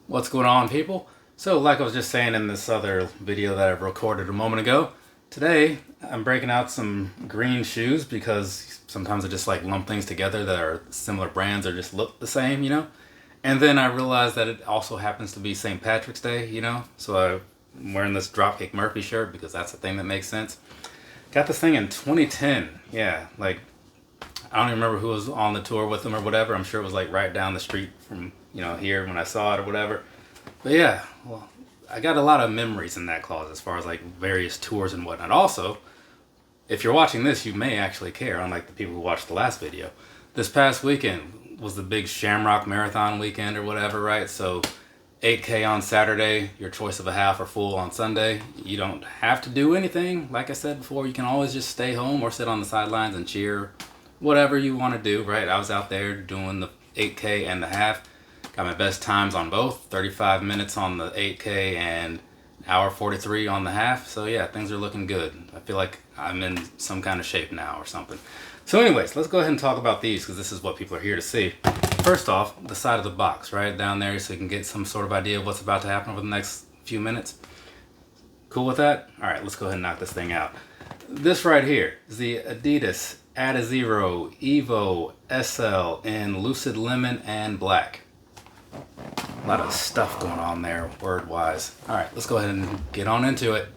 What's going on, people? So like I was just saying in this other video that I've recorded a moment ago, today I'm breaking out some green shoes because sometimes I just like lump things together that are similar brands or just look the same, you know? And then I realized that it also happens to be St. Patrick's Day, you know? So I'm wearing this Dropkick Murphy shirt because that's the thing that makes sense. Got this thing in 2010, yeah, like I don't even remember who was on the tour with them or whatever. I'm sure it was like right down the street from, you know, here when I saw it or whatever. But yeah, well, I got a lot of memories in that closet as far as like various tours and whatnot. Also, if you're watching this, you may actually care, unlike the people who watched the last video. This past weekend was the big Shamrock Marathon weekend or whatever, right? So 8K on Saturday, your choice of a half or full on Sunday. You don't have to do anything. Like I said before, you can always just stay home or sit on the sidelines and cheer. Whatever you want to do, right? I was out there doing the 8K and the half. Got my best times on both. 35 minutes on the 8K and hour 43 on the half. So yeah, things are looking good. I feel like I'm in some kind of shape now or something. So anyways, let's go ahead and talk about these because this is what people are here to see. First off, the side of the box, right down there, so you can get some sort of idea of what's about to happen over the next few minutes. Cool with that? All right, let's go ahead and knock this thing out. This right here is the Adidas Adizero Evo SL in Lucid Lemon and Black. A lot of stuff going on there, word-wise. Alright, let's go ahead and get on into it.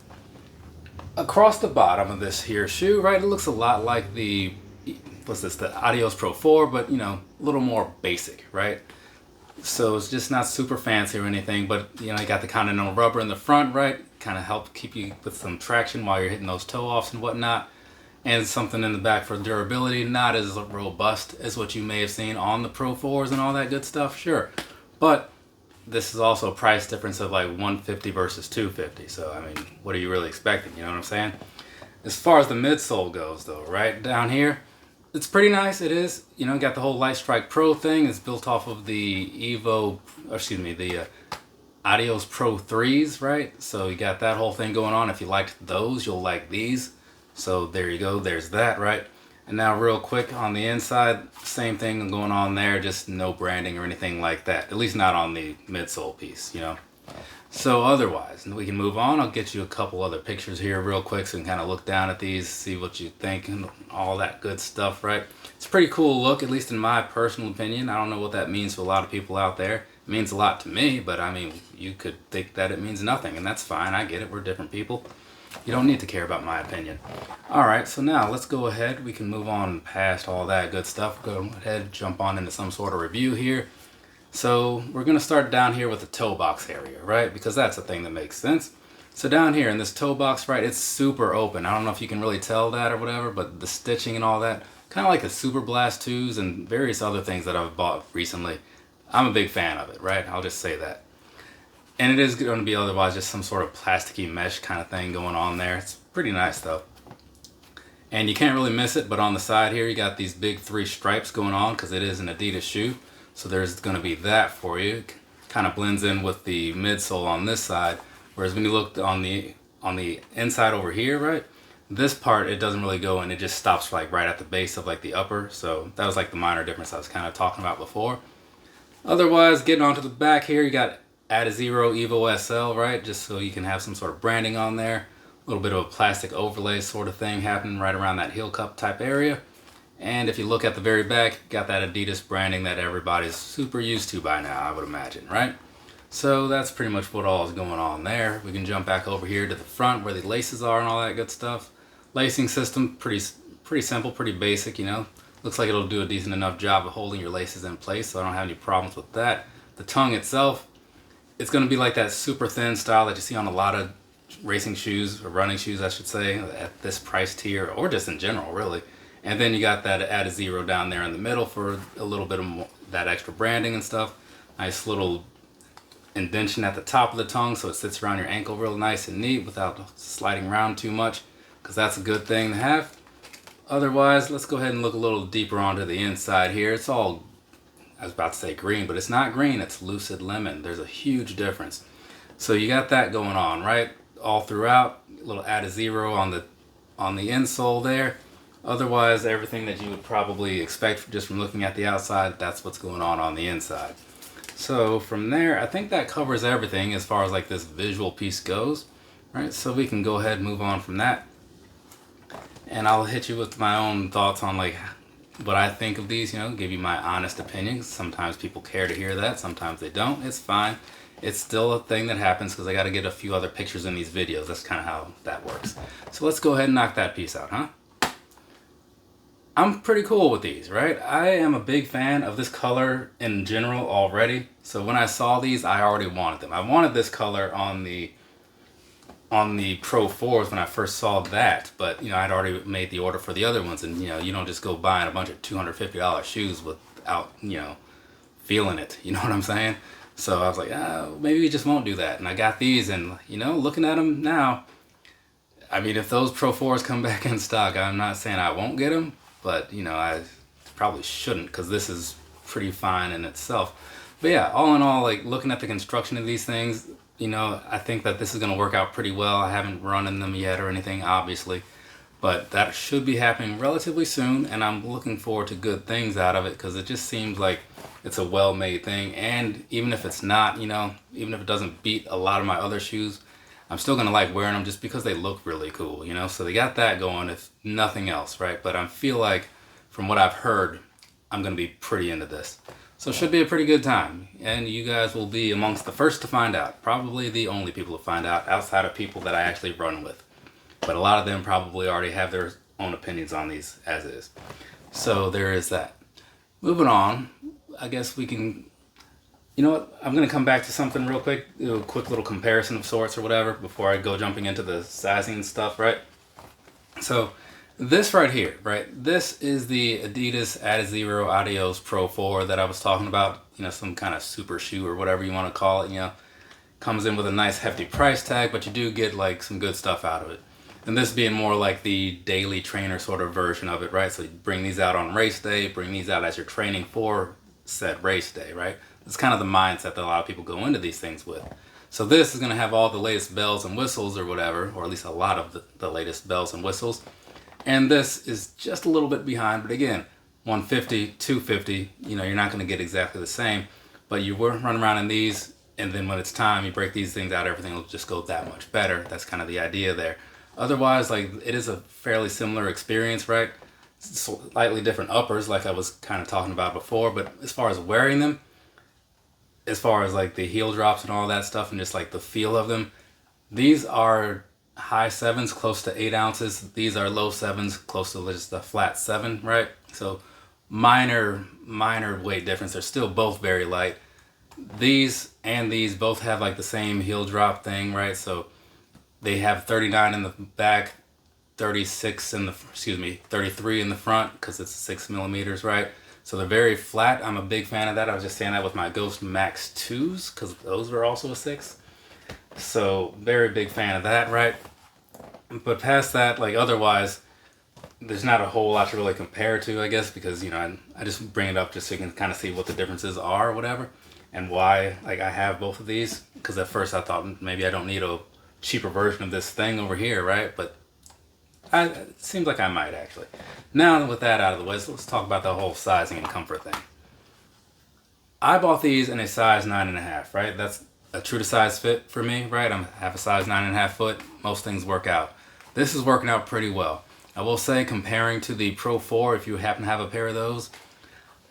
Across the bottom of this here shoe, right, it looks a lot like the, what's this, the Adios Pro 4, but, you know, a little more basic, right? So it's just not super fancy or anything, but, you know, you got the Continental rubber in the front, right? Kind of help keep you with some traction while you're hitting those toe-offs and whatnot. And something in the back for durability, not as robust as what you may have seen on the Pro 4s and all that good stuff, sure. But this is also a price difference of like $150 versus $250. So, I mean, what are you really expecting? You know what I'm saying? As far as the midsole goes, though, right down here, it's pretty nice. It is. You know, got the whole Light Strike Pro thing. It's built off of the the Adios Pro 3s, right? So you got that whole thing going on. If you liked those, you'll like these. So there you go, there's that, right? And now real quick on the inside, same thing going on there, just no branding or anything like that. At least not on the midsole piece, you know? So otherwise, we can move on. I'll get you a couple other pictures here real quick so you can kind of look down at these, see what you think and all that good stuff, right? It's a pretty cool look, at least in my personal opinion. I don't know what that means to a lot of people out there. It means a lot to me, but I mean, you could think that it means nothing, and that's fine. I get it, we're different people. You don't need to care about my opinion. Alright, so now let's go ahead. We can move on past all that good stuff. Go ahead, jump on into some sort of review here. So we're going to start down here with the toe box area, right? Because that's the thing that makes sense. So down here in this toe box, right, it's super open. I don't know if you can really tell that or whatever, but the stitching and all that, kind of like the Super Blast 2s and various other things that I've bought recently. I'm a big fan of it, right? I'll just say that. And it is going to be otherwise just some sort of plasticky mesh kind of thing going on there. It's pretty nice though. And you can't really miss it, but on the side here you got these big 3 stripes going on because it is an Adidas shoe. So there's going to be that for you. It kind of blends in with the midsole on this side. Whereas when you look on the inside over here, right? This part, it doesn't really go and it just stops like right at the base of like the upper. So that was like the minor difference I was kind of talking about before. Otherwise, getting onto the back here, you got Adizero Evo SL, right? Just so you can have some sort of branding on there. A little bit of a plastic overlay sort of thing happening right around that heel cup type area. And if you look at the very back, got that Adidas branding that everybody's super used to by now, I would imagine, right? So that's pretty much what all is going on there. We can jump back over here to the front where the laces are and all that good stuff. Lacing system, pretty simple, pretty basic, you know. Looks like it'll do a decent enough job of holding your laces in place, so I don't have any problems with that. The tongue itself, it's going to be like that super thin style that you see on a lot of racing shoes, or running shoes I should say, at this price tier, or just in general really. And then you got that Adizero down there in the middle for a little bit of that extra branding and stuff. Nice little indentation at the top of the tongue so it sits around your ankle real nice and neat without sliding around too much, because that's a good thing to have. Otherwise, let's go ahead and look a little deeper onto the inside here. It's all, I was about to say green, but it's not green, it's Lucid Lemon. There's a huge difference. So you got that going on, right? All throughout, a little Adizero on the insole there. Otherwise, everything that you would probably expect just from looking at the outside, that's what's going on the inside. So from there, I think that covers everything as far as like this visual piece goes, right? So we can go ahead and move on from that. And I'll hit you with my own thoughts on like what I think of these, you know, give you my honest opinions. Sometimes people care to hear that, sometimes they don't. It's fine. It's still a thing that happens because I got to get a few other pictures in these videos. That's kind of how that works. So let's go ahead and knock that piece out, huh? I'm pretty cool with these, right? I am a big fan of this color in general already. So when I saw these, I already wanted them. I wanted this color on the Pro 4s when I first saw that, but you know, I'd already made the order for the other ones, and you know, you don't just go buying a bunch of $250 shoes without, you know, feeling it. You know what I'm saying? So I was like, oh, maybe we just won't do that. And I got these, and you know, looking at them now, I mean, if those Pro 4s come back in stock, I'm not saying I won't get them, but you know, I probably shouldn't because this is pretty fine in itself. But yeah, all in all, like looking at the construction of these things, you know, I think that this is going to work out pretty well. I haven't run in them yet or anything, obviously, but that should be happening relatively soon, and I'm looking forward to good things out of it because it just seems like it's a well-made thing. And even if it's not, you know, even if it doesn't beat a lot of my other shoes, I'm still going to like wearing them just because they look really cool, you know? So they got that going, if nothing else, right? But I feel like, from what I've heard, I'm going to be pretty into this. So it should be a pretty good time. And you guys will be amongst the first to find out. Probably the only people to find out outside of people that I actually run with. But a lot of them probably already have their own opinions on these as is. So there is that. Moving on, I guess we can... You know what, I'm going to come back to something real quick, do a quick little comparison of sorts or whatever before I go jumping into the sizing and stuff, right? So this right here, right, this is the Adidas Adizero Adios Pro 4 that I was talking about, you know, some kind of super shoe or whatever you want to call it, you know. Comes in with a nice hefty price tag, but you do get like some good stuff out of it. And this being more like the daily trainer sort of version of it, right? So you bring these out on race day, bring these out as you're training for said race day, right? It's kind of the mindset that a lot of people go into these things with. So this is going to have all the latest bells and whistles or whatever, or at least a lot of the latest bells and whistles. And this is just a little bit behind, but again, 150, 250, you know, you're not going to get exactly the same, but you run around in these, and then when it's time, you break these things out, everything will just go that much better. That's kind of the idea there. Otherwise, like, it is a fairly similar experience, right? Slightly different uppers, like I was kind of talking about before, but as far as wearing them, as far as like the heel drops and all that stuff and just like the feel of them, these are high 7s, close to 8 ounces. These are low 7s, close to just a flat 7, right? So minor weight difference. They're still both very light. These and these both have like the same heel drop thing, right? So they have 39 in the back, 36 in the, 33 in the front because it's 6 millimeters, right? So they're very flat. I'm a big fan of that. I was just saying that with my Ghost Max 2s because those were also a 6. So very big fan of that, right? But past that, like otherwise, there's not a whole lot to really compare to, I guess, because, you know, I just bring it up just so you can kind of see what the differences are or whatever and why, like, I have both of these. Because at first I thought maybe I don't need a cheaper version of this thing over here, right? But it seems like I might actually. Now with that out of the way, so let's talk about the whole sizing and comfort thing. I bought these in a size 9.5, right? That's a true to size fit for me, right? I have a size 9.5 foot. Most things work out. This is working out pretty well. I will say, comparing to the Pro 4, if you happen to have a pair of those,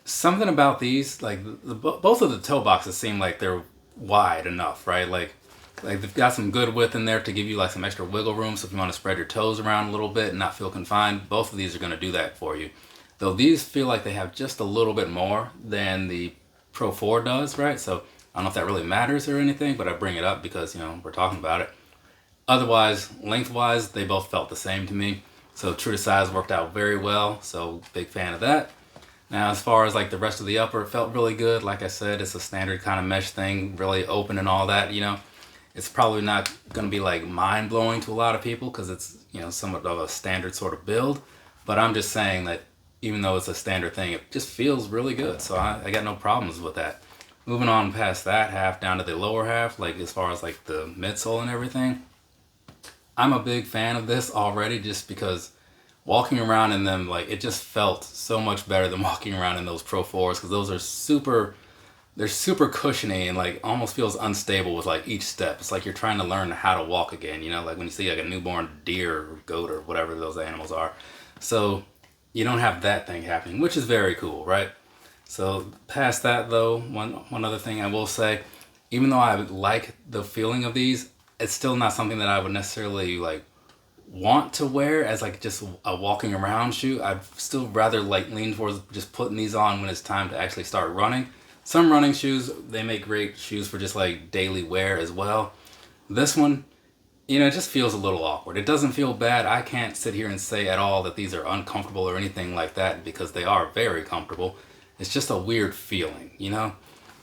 something about these, like both of the toe boxes seem like they're wide enough, right? Like they've got some good width in there to give you like some extra wiggle room. So if you want to spread your toes around a little bit and not feel confined, both of these are going to do that for you. Though these feel like they have just a little bit more than the Pro 4 does, right? So I don't know if that really matters or anything, but I bring it up because, you know, we're talking about it. Otherwise, lengthwise, they both felt the same to me. So true to size worked out very well. So big fan of that. Now, as far as like the rest of the upper, it felt really good. Like I said, it's a standard kind of mesh thing, really open and all that, you know. It's probably not going to be like mind-blowing to a lot of people because it's, you know, somewhat of a standard sort of build. But I'm just saying that even though it's a standard thing, it just feels really good. So I got no problems with that. Moving on past that half down to the lower half, like as far as like the midsole and everything, I'm a big fan of this already just because walking around in them, like it just felt so much better than walking around in those Pro 4s because those are super they're super cushiony and like almost feels unstable with like each step. It's like you're trying to learn how to walk again, you know, like when you see like a newborn deer or goat or whatever those animals are. So you don't have that thing happening, which is very cool, right? So past that though, one other thing I will say, even though I like the feeling of these, it's still not something that I would necessarily like want to wear as like just a walking around shoe. I'd still rather like lean towards just putting these on when it's time to actually start running. Some running shoes, they make great shoes for just like daily wear as well. This one, you know, it just feels a little awkward. It doesn't feel bad. I can't sit here and say at all that these are uncomfortable or anything like that because they are very comfortable. It's just a weird feeling, you know?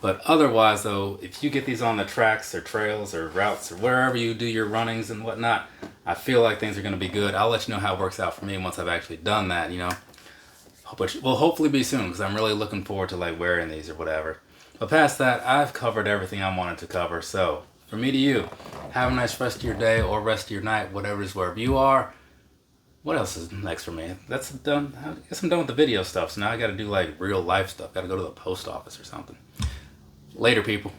But otherwise though, if you get these on the tracks or trails or routes or wherever you do your runnings and whatnot, I feel like things are going to be good. I'll let you know how it works out for me once I've actually done that, you know? Which will hopefully be soon because I'm really looking forward to like wearing these or whatever. But past that, I've covered everything I wanted to cover. So from me to you, have a nice rest of your day or rest of your night, whatever it is, wherever you are. What else is next for me? That's done. I guess I'm done with the video stuff. So now I got to do like real life stuff. Got to go to the post office or something. Later, people.